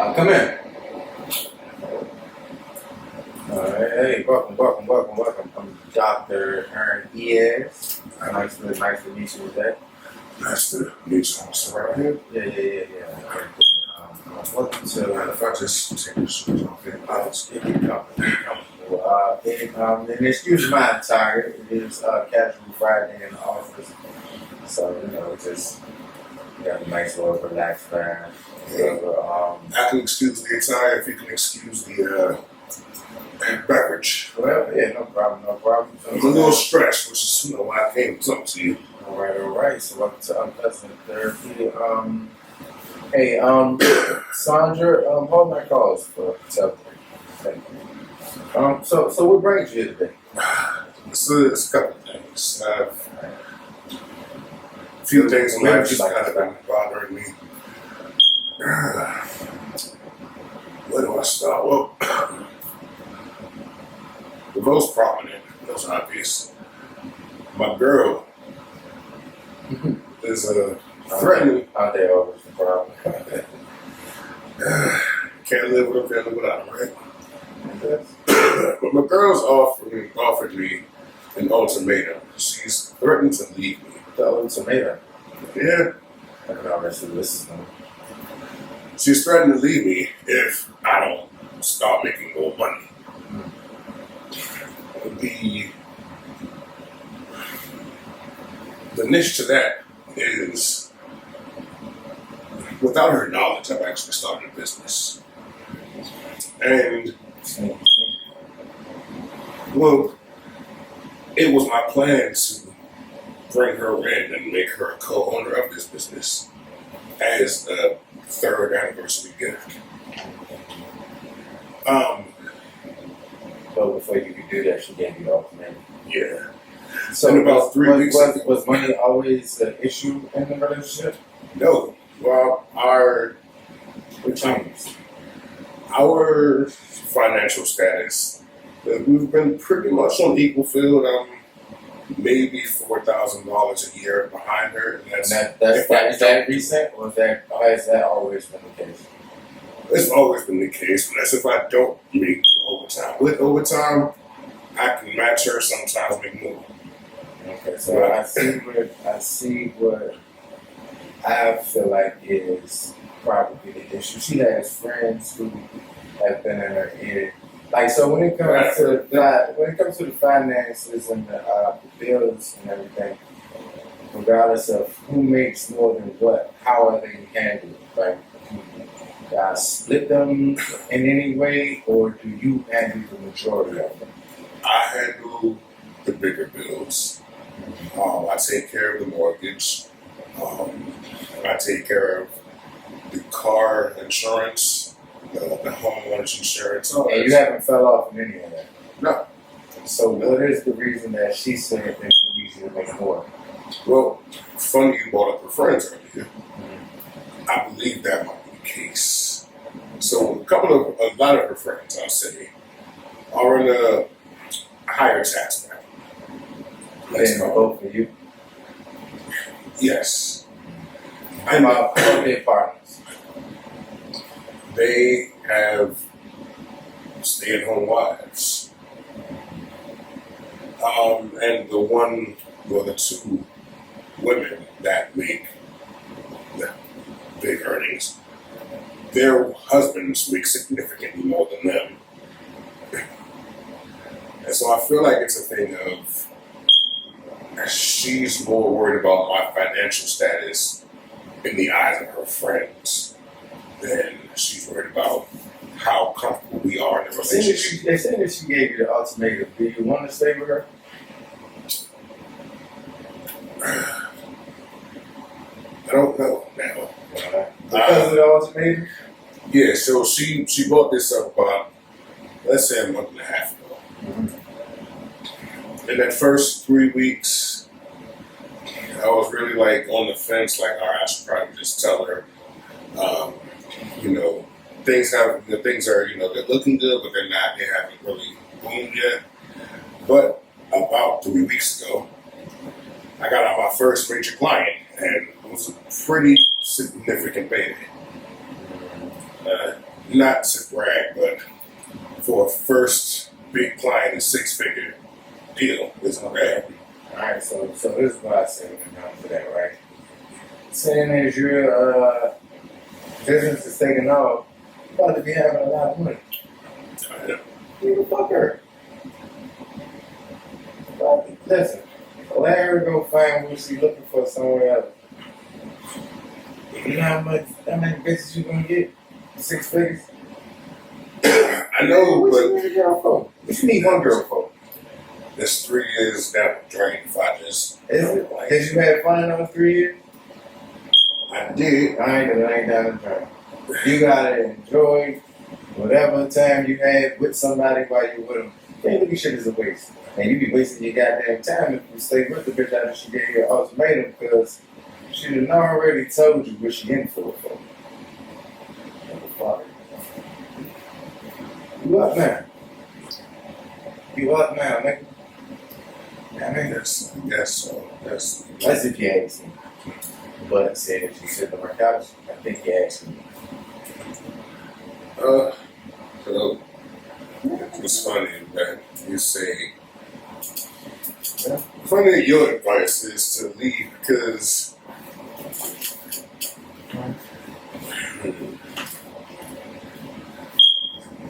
Come in. Hey, welcome. I'm Dr. Aaron Diaz. Nice to meet you today. Nice to meet you. So right here? Yeah. Welcome to. If I just take the shoes off here, I'll just Get comfortable. And excuse my attire. It is casual Friday in the office. So, just got a nice little relaxed vibe. I can excuse the attire if you can excuse the beverage. Well, yeah, no problem. I'm a little stressed, which is why I came to talk to you. All right. So welcome to Unpleasant Therapy. Hey, Sandra, hold my calls for tell. Thank you. So what brings you here today? It's a couple of things. A few things in life just kind of been bothering me. Where do I start? Well, the most prominent, most obvious, my girl is threatening. Out there always the problem. Can't live with her, can't live without her, right? But my girl's offered me an ultimatum. She's threatened to leave me. The ultimatum. Yeah. I can already listen. She's threatened to leave me if I don't start making more money. The niche to that is, without her knowledge, I've actually started a business. And, well, it was my plan to bring her in and make her a co-owner of this business as a third anniversary gift. But before you could do that, she gave you the ultimatum. Yeah. So in about 3 weeks ago, was money always an issue in the relationship? No. Well, our financial status, we've been pretty much on equal field. Maybe $4,000 a year behind her. Is that recent, or has that always been the case? It's always been the case, but that's if I don't make overtime. With overtime, I can match her, sometimes make more. Okay, so I see what I feel like is probably the issue. She has friends who have been in her ear. Like, so when it comes to the finances and the bills and everything, regardless of who makes more than what, how are they handled? Like, do you guys split them in any way, or do you handle the majority of them? I handle the bigger bills. I take care of the mortgage. I take care of the car insurance, the homeowner's insurance. And you haven't fell off in any of that? No. So what is the reason that she said that she needs you to make more? Well, funny you brought up her friends earlier. I believe that might be the case. So a lot of her friends, I'll say, are in a higher tax bracket. They vote for you? Yes. And my their partners. They have stay-at-home wives. And the two women that make the big earnings, their husbands make significantly more than them. And so I feel like it's a thing of she's more worried about my financial status in the eyes of her friends than she's worried about how comfortable we are in the relationship. They say that she gave you the ultimatum. Do you want to stay with her? I don't know now. Because of the ultimatum? Yeah, so she brought this up about, let's say, a month and a half ago. In that first 3 weeks, I was really like on the fence, like, all right, I should probably just tell her, things are, they're looking good, but they haven't really boomed yet. But about 3 weeks ago, I got out my first major client, and it was a pretty significant payday. Not to brag, but for a first big client, a 6-figure deal is brag. Alright, so this is what I say when it comes to that, right? Saying as your business is taking off, you about to be having a lot of money. You the fucker. Listen, let her go find what she's looking for somewhere else. You know how many bitches you gonna get? 6 figures? I know, What but you need a girl for? What you need one girl for? this 3 years down the drain if I just. Is it? Did you have fun in those 3 years? I did. I ain't down the drain. You gotta enjoy whatever time you have with somebody while you're with them. Can't look at shit as a waste. And you be wasting your goddamn time if you stay with the bitch after she gave you an ultimatum because she done already told you what she in for. You up now. You up now, nigga. I mean, Yes, I guess so. Yes. that's if you ask me. But said if she sit on my couch, I think you asked me. So it's funny that you say. Funny that your advice is to leave because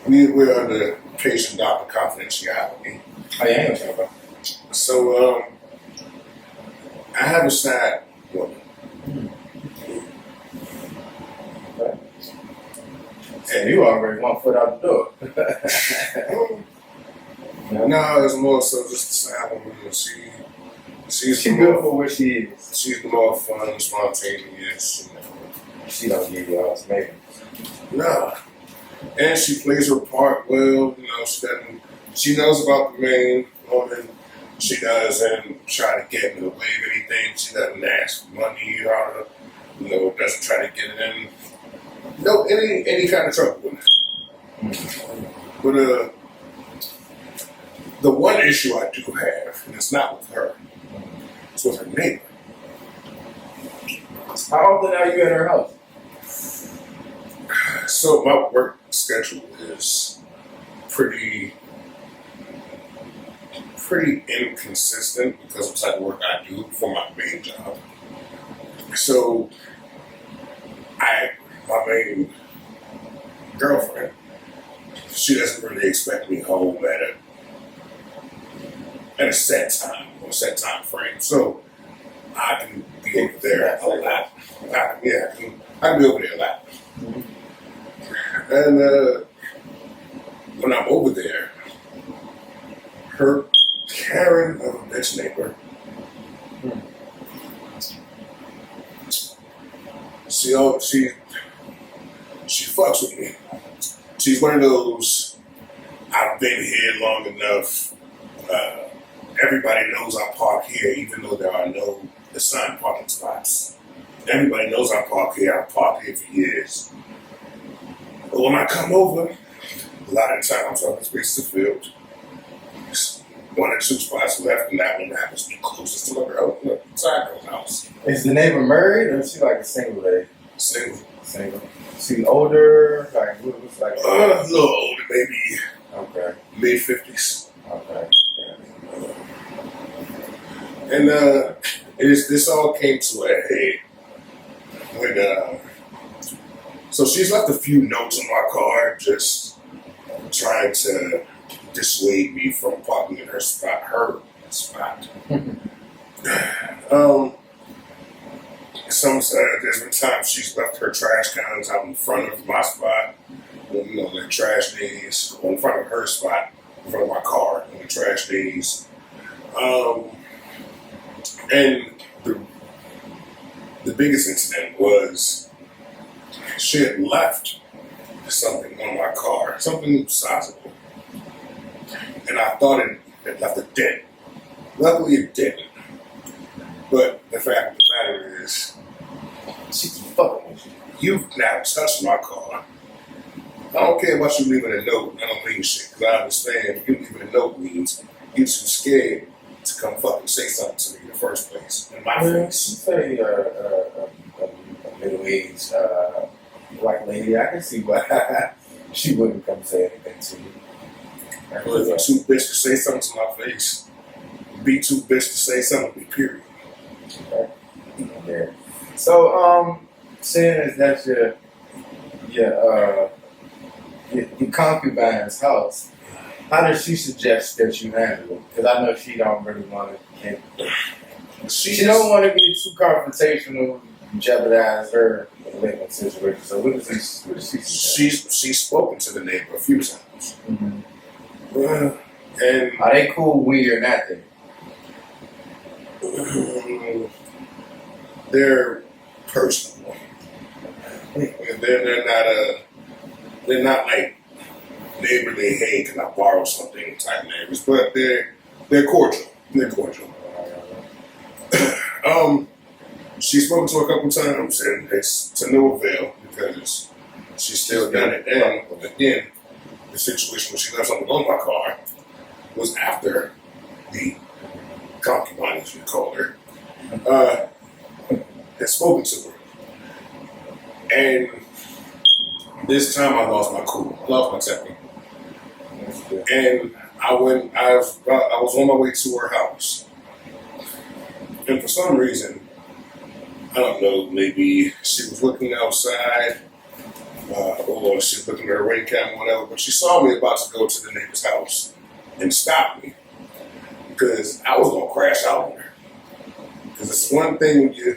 we're under patient-doctor confidentiality. Oh, yeah, I ain't gonna talk about So I have a side woman. and you already 1 foot out the door. No, it's more so just the side woman. She's She the good more, for what she is. she's the more fun, spontaneous. She don't give you ultimatums. Nah. And she plays her part well. She knows about the main woman. She doesn't try to get in the way of anything. She doesn't ask for money or, doesn't try to get in. No, any kind of trouble with it. But the one issue I do have, and it's not with her, it's with her neighbor. How often are you at her house? So my work schedule is pretty inconsistent because of the type of work I do for my main job. So my main girlfriend, she doesn't really expect me home at a set time or a set time frame. So I can be over there a lot. I can be over there a lot. And when I'm over there, her Karen of a bitch neighbor, she fucks with me. She's one of those, I've been here long enough. Everybody knows I park here, even though there are no assigned parking spots. Everybody knows I park here. I've parked here for years. But when I come over, a lot of times other spaces are filled. There's 1 or 2 spots left, and that one happens to be closest to my side girl's house. Is the neighbor married or is she like a single lady? Single. She older? Like, what's like? A little older, maybe Okay. mid-50s. Okay. And this all came to a head when so she's left a few notes on my car, just trying to dissuade me from parking in her spot. There's been times she's left her trash cans out in front of my spot. The trash days in front of her spot, in front of my car on the trash days. And the biggest incident was she had left something on my car, something sizable. And I thought it left a dent. Luckily it didn't. But the fact of the matter is, She's fucking with you. you've now touched my car. I don't care about you leaving a note. I don't mean shit. Because I understand you leaving a note means you're too scared to come fucking say something to me in the first place. In my Well, face. you say a middle-aged white lady, I can see why she wouldn't come say anything to you. But if you're too bitch to say something to my face, be too bitch to say something to me, period. Yeah. So, seeing as that's your concubine's house, how does she suggest that you handle it? Because I know she don't really want to get. She don't want to get too confrontational, jeopardize her living situation. So what does she suggest? She's spoken to the neighbor a few times. Mm-hmm. And Are they cool when you're not there? they're personal. They're not like neighborly, hey, can I borrow something type neighbors, but they're cordial. They're cordial. She's spoken to a couple times and it's to no avail because she's still done it. And again, the situation when she left something on my car was after the concubine, as you call her, had spoken to her. And this time I lost my cool. I lost my temper. And I was on my way to her house. And for some reason, I don't know, maybe she was looking outside, or she was looking at her ring cam or whatever, but she saw me about to go to the neighbor's house and stopped me because I was gonna crash out on her. Because it's one thing you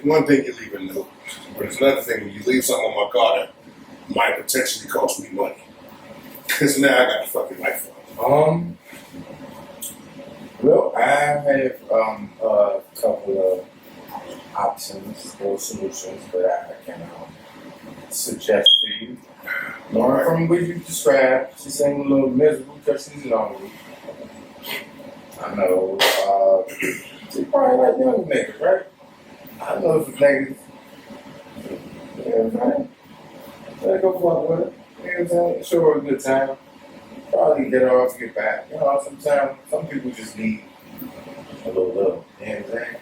leave a note, but it's another thing when you leave something on my car that might potentially cost me money. Because now I got the fucking life on. Well, I have a couple of options or solutions that I can suggest to you. One from what you described, she seemed a little miserable because she's lonely. I know, she probably like young niggas, right? I know if it's niggas. You know what I'm saying? Let her go fuck with it. You know what I'm saying? Show her a good time. Probably get her off, get back. You know, sometimes some people just need a little. You know what I'm saying?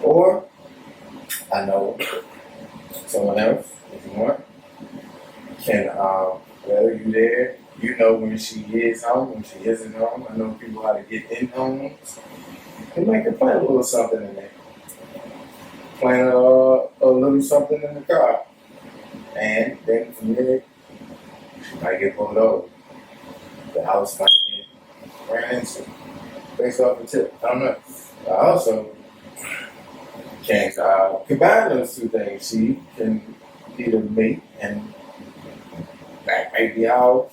Or, I know someone else, if you want, can, whether you there, you know when she is home, when she isn't home. I know people how to get in homes. And make her plant a little something in there. Plant a little something in the car. And then from there, she might get pulled over. The house might get ran into based off the tip. I don't know. I also can combine those two things. She can either mate and that might be how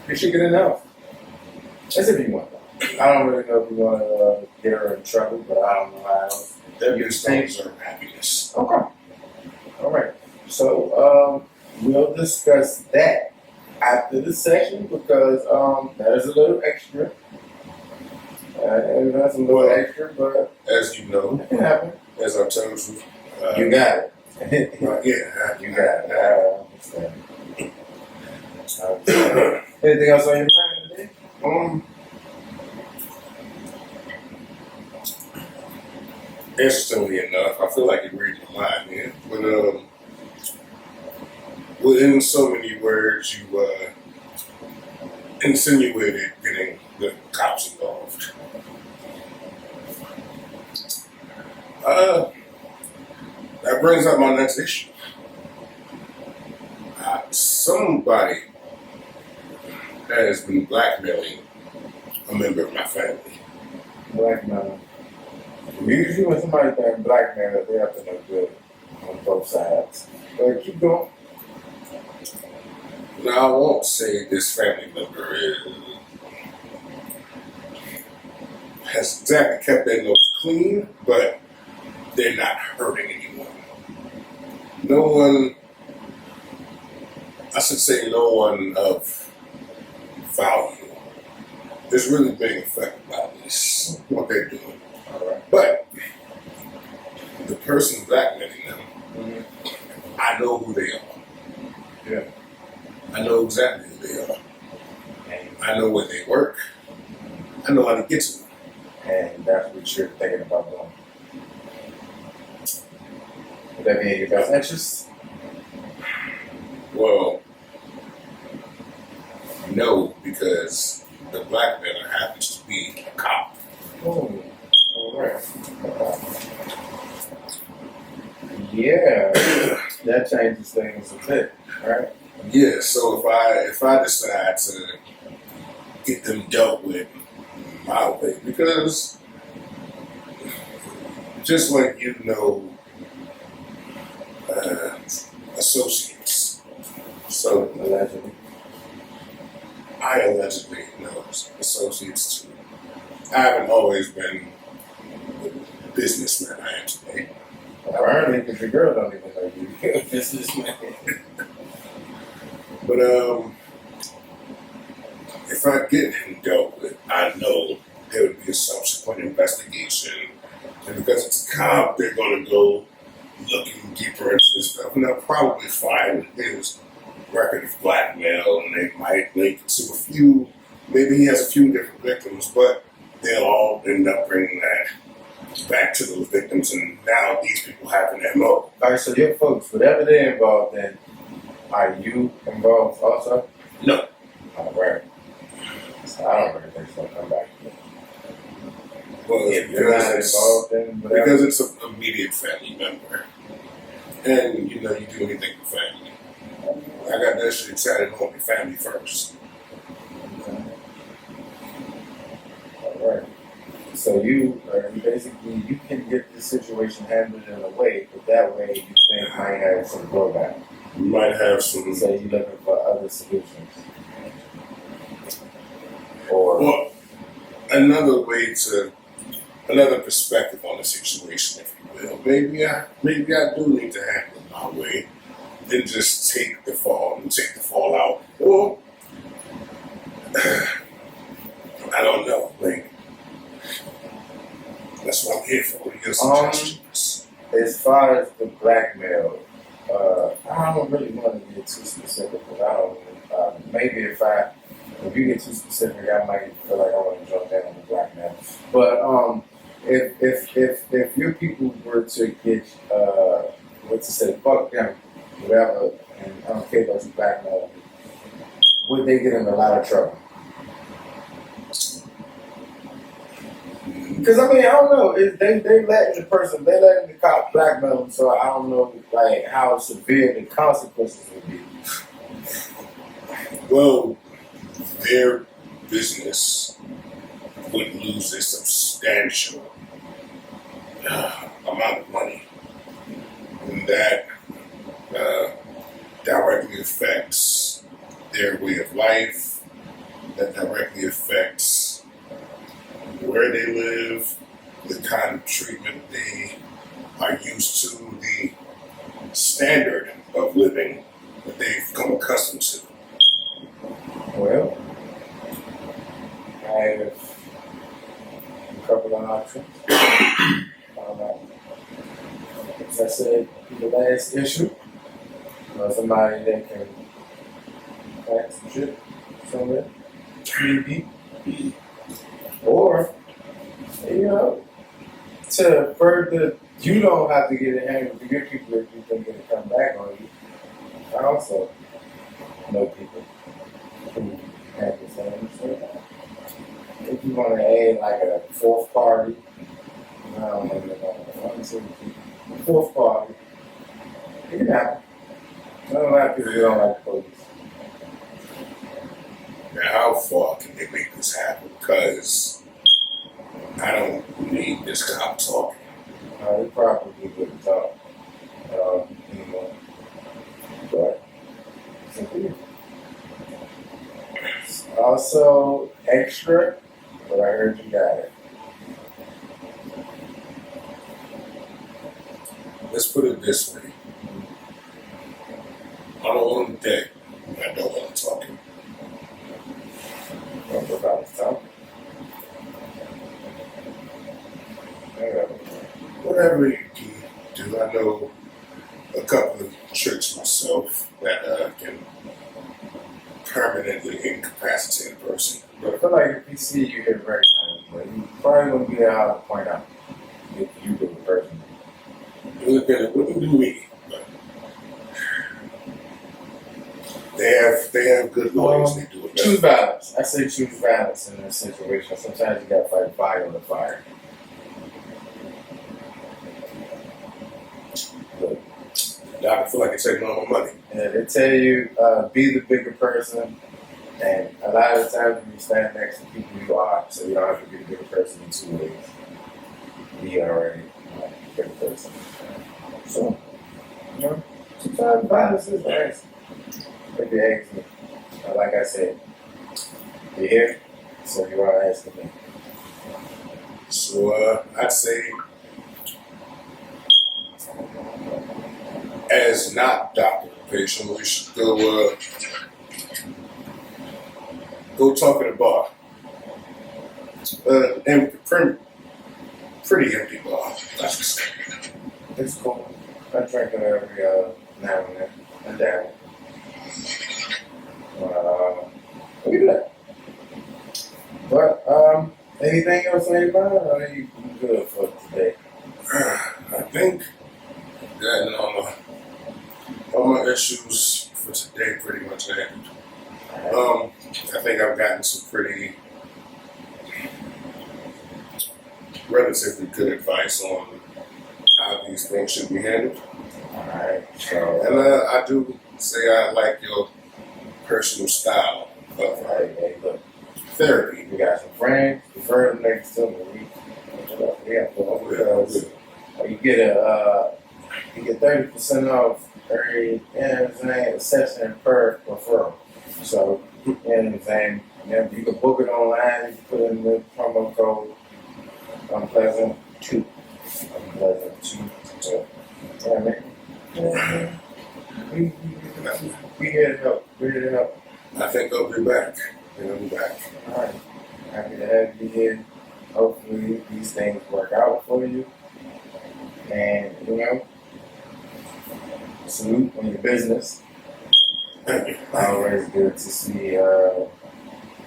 you should get enough. That's if you want. I don't really know if you want to get her in trouble, but I don't know how else. Your things are happiness. Okay. All right. So we'll discuss that after the session because that is a little extra. And that's a little extra, but as you know, it can happen. As I told you, You got it. yeah, You got it. I understand. Anything else on your mind today? Interestingly enough, I feel like you read my mind, man. But within so many words, you insinuated getting the cops involved. That brings up my next issue. Somebody has been blackmailing a member of my family. Blackmail. Usually when somebody's been blackmailed, they have to know good on both sides. But keep going. Now, I won't say this family member has exactly kept their nose clean, but they're not hurting anyone. No one, I should say no one of value is really being affected by this, what they're doing. But the person blackmailing them, I know who they are. Yeah. I know exactly who they are. I know where they work. I know how to get to them. And that's what you're thinking about doing. Would that be in your best interest? No, because the blackmailer happens to be a cop. Oh, all right. Yeah, that changes things a bit, right? Yeah, so if I decide to get them dealt with my way, because just like associates. So Allegedly. I allegedly know associates too. I haven't always been the businessman I am today. Apparently, because your girl don't even know you. This is man. But if I get him dealt with, I know there would be a subsequent investigation. And because it's a cop, they're going to go looking deeper into this stuff. And they'll probably find his record of blackmail, and they might link it to a few, maybe he has a few different victims, but they'll all end up bringing that back to those victims. And now these people have an MO. All right, so your folks, whatever they're involved in, are you involved also? No. All right. So I don't really think it's going to come back. Well, If you're not involved in whatever. because it's an immediate family member. And you do anything for family. I got that shit tatted on my family first. Okay. All right. So you basically you can get the situation handled in a way, but that way you think might have some blowback. You might have some. So you're looking for other solutions, or Well, another perspective on the situation, if you will. Maybe I do need to handle it my way, and just take the fall out. Well, I don't know. Like, that's what I'm here for. Your suggestions. as far as the blackmail, I don't really want to get too specific because I don't. Maybe if you get too specific, I might feel like I want to jump in on the blackmail. But if your people were to get what to say, fuck them, whatever, and I don't care about you blackmail, would they get in a lot of trouble? Because I mean, I don't know. They letting the cop blackmail them, so I don't know like how severe the consequences would be. Well, their business would lose a substantial amount of money, and that directly affects their way of life. That directly affects where they live, the kind of treatment they are used to, the standard of living that they've become accustomed to. Well, I have a couple of options. As I said in the last issue, somebody that can pack some shit somewhere, maybe. Or, to further, you don't have to get it handled to your people if you think it'll come back on you. I also know people who have the same shit. If you want to add like a fourth party, I don't know, one, two, three, fourth party, it can happen. I know a lot of people don't like the police. Now, how far can they make this happen? Because I don't need this cop talking. They probably wouldn't talk. But also extra, but I heard you got it. Let's put it this way. I don't want him dead. I don't want him talking. Don't go about his talk. Whatever you can do, I know a couple of tricks myself that can permanently incapacitate a person. But I feel like if he see you here very but you probably wouldn't be there how to point out if you were the person. Look at it, what do we? They have good lawyers. They do it Choose balance. I say choose balance in this situation. Sometimes you gotta fight fire with fire. But I feel like it's taking all my money. Yeah, they tell you be the bigger person, and a lot of the times when you stand next to people, you are. So you don't have to be the bigger person in 2 ways. Be already a bigger person. So, you know, sometimes balance is nice. If you ask me, like I said, you're here, so you are asking me. So I'd say, as not doctor and patient, we should go talk at a bar. And pretty empty bar. That's just It's cool. I drink it every now and then. And down. Look at that. But anything else on your mind, or are you good for today? I think that all my issues for today pretty much ended. I think I've gotten some pretty relatively good advice on how these things should be handled. Alright, And so I do say I like your personal style of hey, look, therapy. we got some friends, refer them next to me. We have to because you get 30% off every session per referral. So you know what I'm saying? You can book it online, you can put in the promo code Unpleasant2. Unpleasant2. So, yeah, man. Yeah, we here to help. We're here to help. I think I'll be back. I'll be back. Alright. Happy to have you here. Hopefully these things work out for you. And salute on your business. Thank you. Always good to see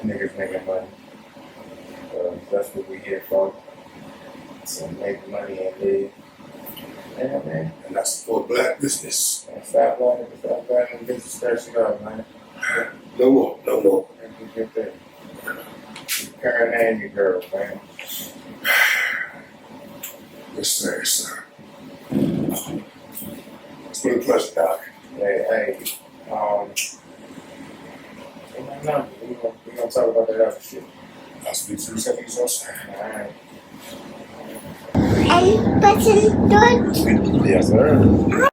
niggas making money. That's what we're here for. So make money and live. Yeah, man. And I support black business. And stop letting business stress you out, man. No more. No more. Make you get there. Your parent and your girl, man. Yes, sir. Yes, sir. It's been a pleasure, Doc. Hey, no, we're gonna talk about that other shit. I'll speak to you seconds outside. Alright. And button don't Yes, sir.